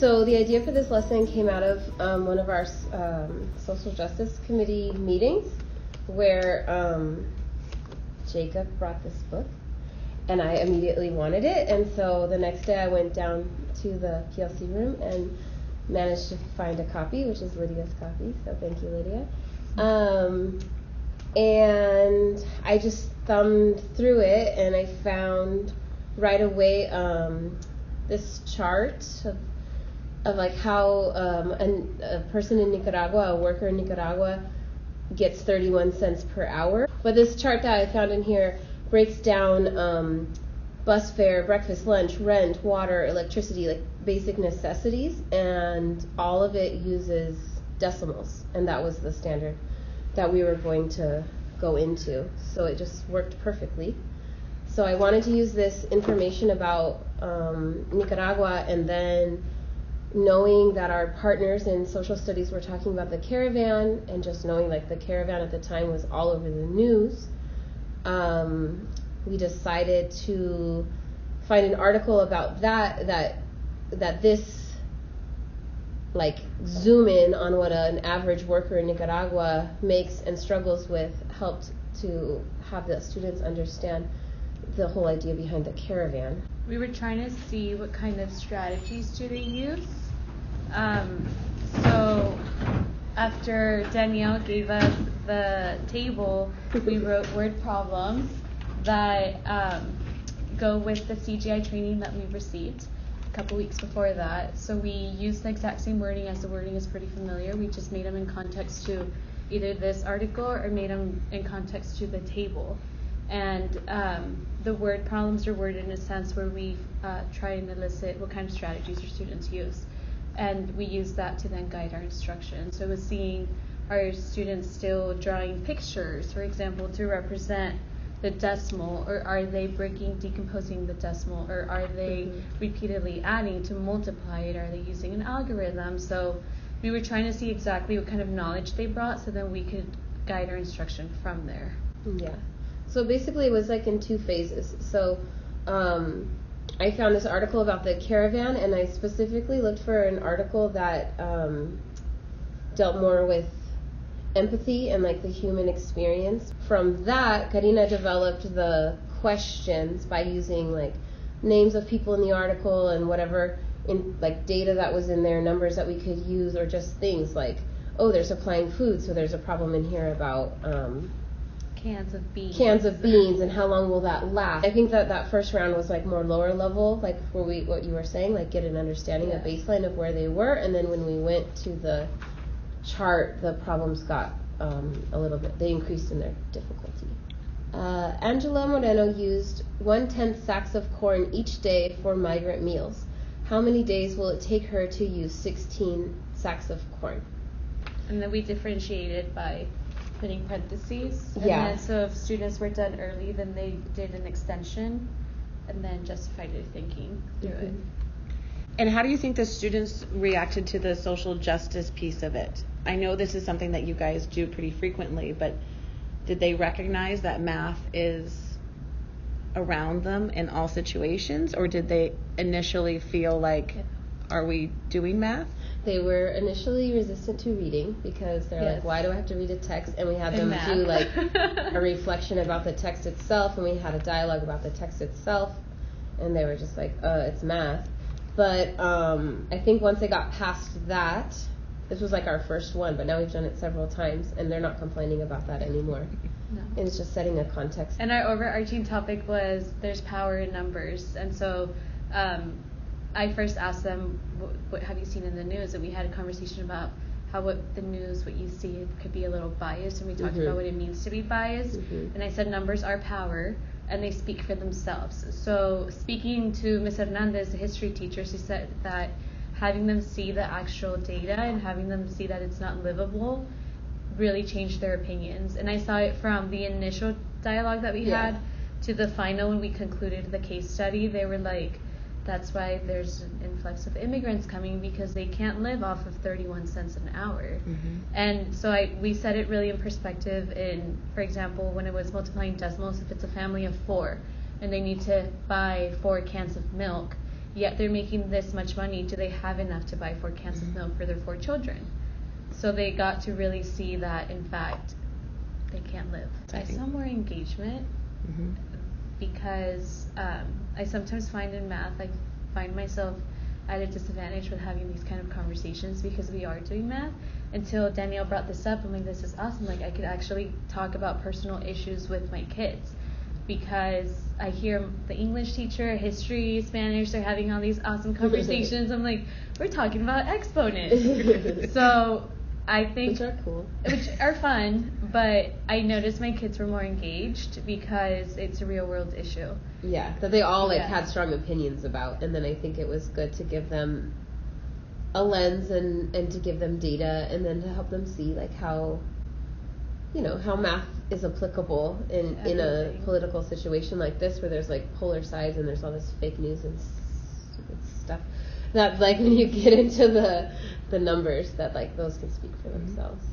So the idea for this lesson came out of one of our social justice committee meetings where Jacob brought this book and I immediately wanted it, and so the next day I went down to the PLC room and managed to find a copy, which is Lydia's copy, so thank you, Lydia. And I just thumbed through it and I found right away this chart of like how a person in Nicaragua, a worker in Nicaragua, gets 31 cents per hour. But this chart that I found in here breaks down bus fare, breakfast, lunch, rent, water, electricity, like basic necessities, and all of it uses decimals, and that was the standard that we were going to go into. So it just worked perfectly. So I wanted to use this information about Nicaragua, and then knowing that our partners in social studies were talking about the caravan, and just knowing like the caravan at the time was all over the news, we decided to find an article about that this like zoom in on what an average worker in Nicaragua makes and struggles with helped to have the students understand the whole idea behind the caravan. We were trying to see what kind of strategies do they use. So after Danielle gave us the table, we wrote word problems that go with the CGI training that we received a couple weeks before that. So we used the exact same wording, as the wording is pretty familiar. We just made them in context to either this article or made them in context to the table. And the word problems are worded in a sense where we try and elicit what kind of strategies our students use. And we use that to then guide our instruction. So we're seeing our students still drawing pictures, for example, to represent the decimal, or are they decomposing the decimal, or are they repeatedly adding to multiply it? Are they using an algorithm? So we were trying to see exactly what kind of knowledge they brought, so then we could guide our instruction from there. Yeah. So basically it was like in two phases. So I found this article about the caravan, and I specifically looked for an article that dealt more with empathy and like the human experience. From that, Karina developed the questions by using like names of people in the article and whatever in like data that was in there, numbers that we could use, or just things like, oh, they're supplying food, so there's a problem in here about cans of beans and how long will that last. I think that first round was like more lower level, like where what you were saying, like get an understanding, a baseline of where they were, and then when we went to the chart, the problems got a little bit, they increased in their difficulty. Angela Moreno used 1/10 sacks of corn each day for migrant meals. How many days will it take her to use 16 sacks of corn? And then we differentiated by putting parentheses. And yeah. Then, so if students were done early, then they did an extension and then justified their thinking through it. And how do you think the students reacted to the social justice piece of it? I know this is something that you guys do pretty frequently, but did they recognize that math is around them in all situations, or did they initially feel like, are we doing math? They were initially resistant to reading because they're like, why do I have to read a text? And we had them do like a reflection about the text itself, and we had a dialogue about the text itself, and they were just like, it's math. But I think once they got past that, this was like our first one, but now we've done it several times, and they're not complaining about that anymore. No. It's just setting a context. And our overarching topic was there's power in numbers. And so I first asked them, what have you seen in the news? And we had a conversation about how what you see could be a little biased, and we talked about what it means to be biased. And I said numbers are power, and they speak for themselves. So speaking to Ms. Hernandez, the history teacher, she said that having them see the actual data and having them see that it's not livable really changed their opinions. And I saw it from the initial dialogue that we had to the final when we concluded the case study. They were like, that's why there's an influx of immigrants coming, because they can't live off of 31 cents an hour. And so we set it really in perspective in, for example, when it was multiplying decimals, if it's a family of 4 and they need to buy 4 cans of milk, yet they're making this much money. Do they have enough to buy 4 cans of milk for their 4 children? So they got to really see that, in fact, they can't live. I saw more engagement because I sometimes find in math, I find myself at a disadvantage with having these kind of conversations because we are doing math. Until Danielle brought this up, I'm like, this is awesome. Like, I could actually talk about personal issues with my kids, because I hear the English teacher, history, Spanish, they're having all these awesome conversations. I'm like, we're talking about exponents. So I think, which are cool, which are fun, but I noticed my kids were more engaged because it's a real world issue. Yeah, that they all like Yeah. had strong opinions about, and then I think it was good to give them a lens and to give them data, and then to help them see like how, you know, how math is applicable in a Everything. political situation like this, where there's like polar sides and there's all this fake news and stupid stuff. That like when you get into the numbers, that like those can speak for themselves.